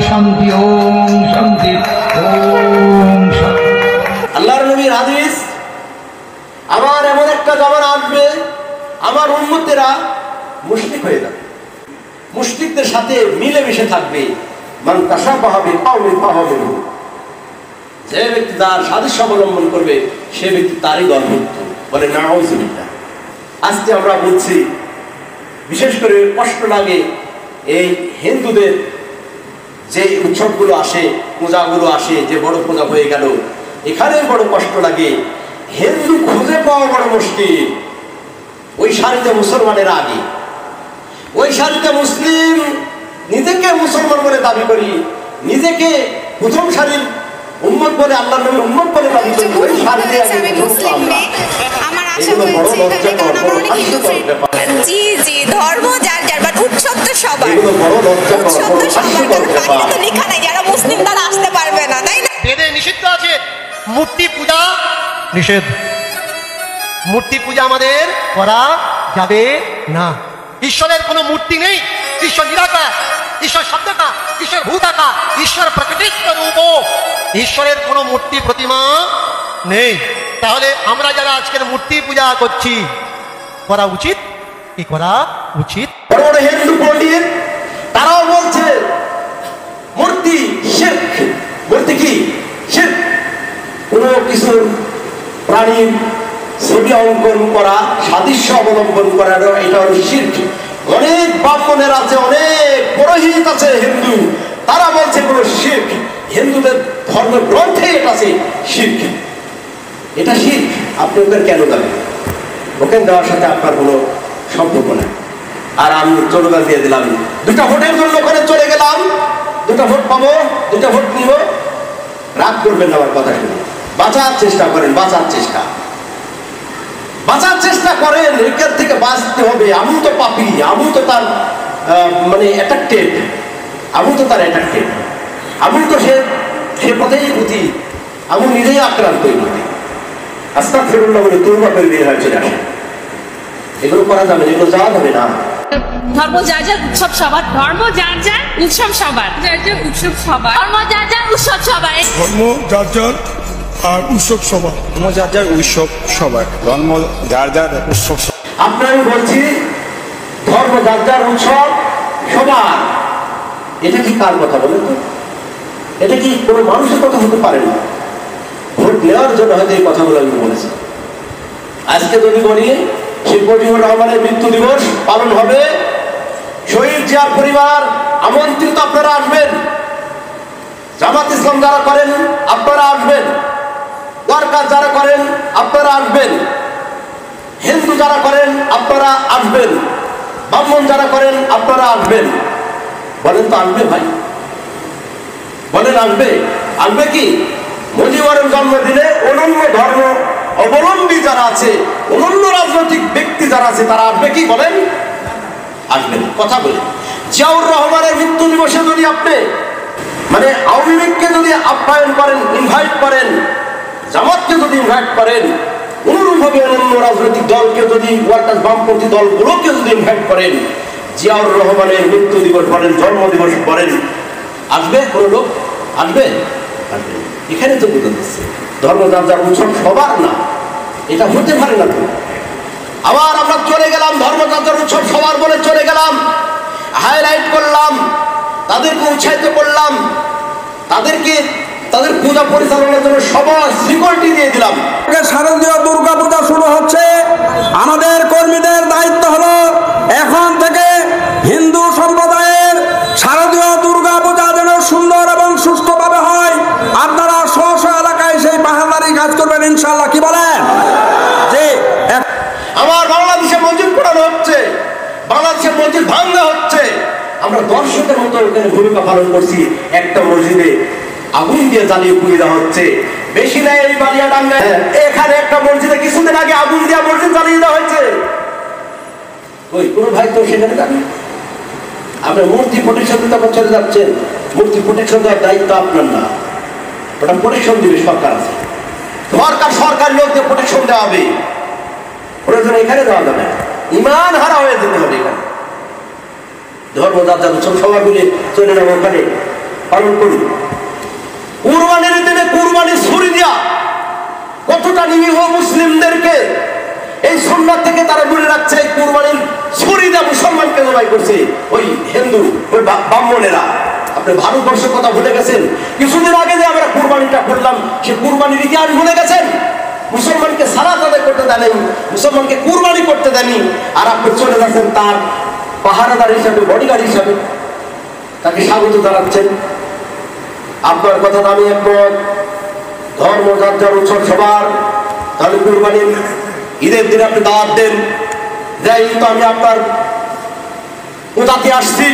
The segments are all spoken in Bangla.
শান্তি ওম শান্তি ওম শান্তি। আল্লাহর নবীর হাদিস, আমার এমন একটা জামানা আসবে আমার উম্মতেরা মুশরিক হয়ে যাবে, মুশরিকদের সাথে মিলেমিশে থাকবে। মান তাশাব্বাহা বিকওমিন ফাহুয়া মিনহুম, যে ব্যক্তি তার সাদৃশ্য অবলম্বন করবে সে ব্যক্তি তারই দলভুক্ত। বলে নাউযুবিল্লাহ। আজকে আমরা বলছি, বিশেষ করে কষ্ট লাগে এই হিন্দুদের যে উৎসবগুলো আসে, পূজাগুলো আসে, যে বড় পূজা হয়ে গেল, এখানে বড় কষ্ট লাগে। হিন্দু খুঁজে পাওয়া বড় মুশকিল। ওই সারিতে মুসলমানের আগে, ওই সারিতে মুসলিম, নিজেকে মুসলমান বলে দাবি করি, নিজেকে প্রথম সারির উম্মত বলে, আল্লাহর নবীর উম্মত বলে দাবি করি, ওই সারিতে আগে মুসলিম। আমার আশা হয়েছে এখানে, কারণ আমরা অনেক হিন্দু ফ্রেন্ড। জি জি, ধর্ম যার যার, বাট উৎসব তো সবার, উৎসব তো সবার। কারণ বাইরে তো লেখা নাই যারা মুসলিম তারা আসতে পারবে না, তাই না? বেদে নিষিদ্ধ আছে মূর্তি পূজা, নিষেধ। মূর্তি পূজা আমাদের করা যাবে না। ঈশ্বরের কোনো মূর্তি নেই, ঈশ্বর নিরাকার, ঈশ্বর শব্দটা, ঈশ্বর ভূতাকার, ঈশ্বর প্রকৃতিক রূপ, ঈশ্বরের কোনো মূর্তি প্রতিমা নেই। তাহলে আমরা যারা আজকের মূর্তি পূজা করছি, করা উচিত কি করা উচিত? বড় বড় হিন্দু পণ্ডিত তারাও বলছে মূর্তি শিরক। মূর্তি কি? শিরক। কোনো কিছুর প্রাণীর ছবি অঙ্কন করা, সাদৃশ্য অবলম্বন করা, এটা হলো শিরক। অনেক ব্রাহ্মণের আছে, অনেক পুরোহিত আছে হিন্দু, তারা বলছে কোনো শিরক। হিন্দুদের ধর্মগ্রন্থে এটা আছে শিরক। এটা শিরক। আপনি ওদের কেন দেবেন? ওকে দেওয়ার সাথে আপনার কোনো সম্পর্ক নেই। আর আমি চলগান দিয়ে দিলাম, দুটা ভোটের জন্য ওখানে চলে গেলাম, দুটা ভোট পাবো, দুটা ভোট নিব। রাগ করবেন না আমার কথা শুনে, বাঁচার চেষ্টা করেন, বাঁচার চেষ্টা করেন। এখান থেকে বাঁচতে হবে। আমি তো পাপি, আমি তো তার মানে অ্যাট্রাক্টেড, আমি তো তার অ্যাট্রাক্টেড, আমি তো সে পথেই বুঝি, আমি নিজেই আক্রান্ত হই বুঝি। আস্তাগফিরুল্লাহ বলে তওবা করে বের হয়ে চলে আসে। এগুলো করা যাবে না, এগুলো যাওয়া যাবে না। ধর্ম যার যার, উৎসব সবার। ধর্ম যার যার, উৎসব সবার। যার যার উৎসব সবার। ধর্ম যার যার, উৎসব সবার। ধর্ম যার যার আর উৎসব সবার। ধর্ম যার যার, উৎসব সবার। ধর্ম যার যার, উৎসব। আপনার আমি বলছি ধর্ম যার যার, উৎসব সবার। এটা কি কার কথা বলেন তো? এটা কি কোনো মানুষের কথা হতে পারে না? ভোট নেওয়ার জন্য হয়তো এই কথাগুলো আমি বলেছি। আজকে যদি বলি শেখ মুজিবুর রহমানের মৃত্যু দিবস পালন হবে, শহীদ জিয়ার পরিবার আমন্ত্রিত, আপনারা আসবেন। জামাত ইসলাম যারা করেন আপনারা আসবেন, ওয়ার্কার যারা করেন আপনারা আসবেন, হিন্দু যারা করেন আপনারা আসবেন, ব্রাহ্মণ যারা করেন আপনারা আসবেন। বলেন তো আসবে ভাই? বলেন আসবে? আসবে কি? মুজিবুরের জন্মদিনে অনন্য ধর্ম অবলম্বী যারা আছে, অনন্য রাজনৈতিক ব্যক্তি যারা আছে, তারা আসবে কি? বলেন আসবেন। কথা বলে জিয়াউর রহমানের মৃত্যু দিবসে যদি আপনি মানে আওয়ামী লীগকে যদি আপ্যায়ন করেন, ইনভাইট করেন, জামাতকে যদি ইনভাইট করেন, অনুরূপভাবে অন্য রাজনৈতিক দলকে যদি, ওয়ার্কার্স বামপন্থী দলগুলোকে যদি ইনভাইট করেন, জিয়াউর রহমানের মৃত্যু দিবস বলেন, জন্মদিবস বলেন, আসবে কোনো লোক? আসবে? আসবে। এখানে তো বুঝতে দিচ্ছে ধর্ম যার যার, উৎসব সবার না, এটা হতে পারে না তো। আবার আমরা চলে গেলাম ধর্ম যার যার, উৎসব সবার বলে চলে গেলাম, হাইলাইট করলাম, তাদেরকে উৎসাহিত করলাম, তাদেরকে তাদের পূজা পরিচালনার জন্য সবার সিকিউরিটি দিয়ে দিলাম। শারদীয় দুর্গা পূজা শুরু হচ্ছে। আমাদের কর্মীদের দায়িত্ব হলো এখন থেকে হিন্দু সম্প্রদায়ের শারদীয় দুর্গা পূজা যেন সুন্দর এবং সুষ্ঠুভাবে হয়। আপনারা স্ব স্ব এলাকায় সেই পাহাড়দারি কাজ করবেন ইনশাআল্লাহ। কি বলেন? যে আমার বাংলাদেশে মসজিদ পোড়ানো হচ্ছে, বাংলাদেশের মসজিদ ভাঙ্গা হচ্ছে, আমরা দর্শকের মতো ওখানে ভূমিকা পালন করছি। একটা মসজিদে আগুন দিয়ে জ্বালিয়ে পুড়িয়ে দেওয়া হচ্ছে। বেশি নাই এই বালিয়াডাঙ্গায়, এখানে একটা মসজিদে কিছুদিন আগে আগুন দিয়ে মসজিদ জ্বালিয়ে দেওয়া হয়েছে। ওই কোনো ভাই তো সেখানে যাবে? আপনার মূর্তি প্রোটেকশন দিতে আপনার চলে যাচ্ছেন, মূর্তি প্রোটেকশন দেওয়ার দায়িত্ব আপনার না, ওটা প্রোটেকশন দিবে সরকার আছে, সরকার লোকদের প্রোটেকশন দেওয়া হবে। ওটার জন্য এখানে দেওয়া যাবে না, ইমান হারা হয়ে যেতে হবে। এখানে ধর্ম যার যার, উৎসব সবাই মিলে চলে যাবো ওখানে। পালন করি। কুরবানির দিনে কুরবানি ছুরি দিয়া কতটা নিরীহ মুসলিমদেরকে এই সুন্নাত থেকে তারা দূরে রাখছে। এই কুরবানির ছুরি দিয়া মুসলমানকে জবাই করছে ওই হিন্দু, ওই ব্রাহ্মণেরা। আপনি ভারতবর্ষের কথা ভুলে গেছেন। কিছুদিন আগে যে আমরা কুরবানিটা করলাম, সে কুরবানির ইতিহাস ভুলে গেছেন। মুসলমানকে সালাত আদায় করতে দেননি, মুসলমানকে কুরবানি করতে দেননি, আর আপনি চলে যাচ্ছেন তার পাহারাদার হিসাবে, বডিগার্ড হিসাবে তাকে স্বাগত জানাচ্ছেন। আপনার কথা আমি একমত। ধর্ম যার যার উৎসব সবার। তাহলে কুরবানির ঈদের দিনে আপনি দাওয়াত দেন, যাই তো আমি আপনার পূজাতে আসছি,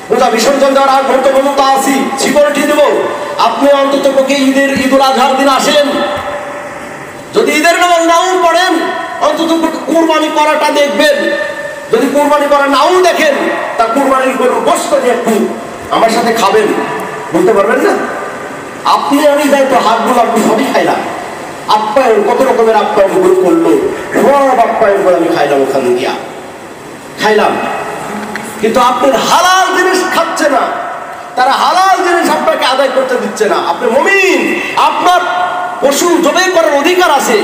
পূজা বিসর্জন দেওয়ার আগ মুহূর্ত পর্যন্ত আসি, সিকিউরিটি দেবো। আপনি অন্তত পক্ষে ঈদুল আজহার দিন আসেন। যদি ঈদের নামাজ নাও পড়েন, অন্তত কুরবানি করাটা দেখবেন। যদি কুরবানি করা নাও দেখেন, তা কুরবানির কোনো গোশত দিয়ে একটু আমার সাথে খাবেন, বলতে পারবেন না? আপনি আমি যাই তো হাতগুলো আপনি সবই খাইলাম। আপ্যায়ন কত রকমের আপ্যায়ন করলো, সব আপ্যায়ন করে আমি খাইলাম, ওখানে গিয়া খাইলাম। কিন্তু আপনার হালাল জিনিস খাচ্ছে না, তারা হালাল জিনিস আপনাকে আদায় করতে দিচ্ছে না। আপনি মুমিন, আপনার পশু জবাই করার অধিকার আছে।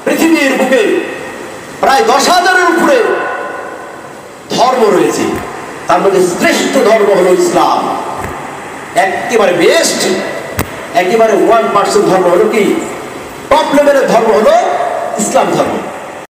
পৃথিবীর বুকে প্রায় 10,000-এর উপরে ধর্ম রয়েছে, তার মধ্যে শ্রেষ্ঠ ধর্ম হলো ইসলাম। একেবারে বেস্ট, একেবারে 1% ধর্ম হলো কি, টপ লেভেলের ধর্ম হলো ইসলাম ধর্ম।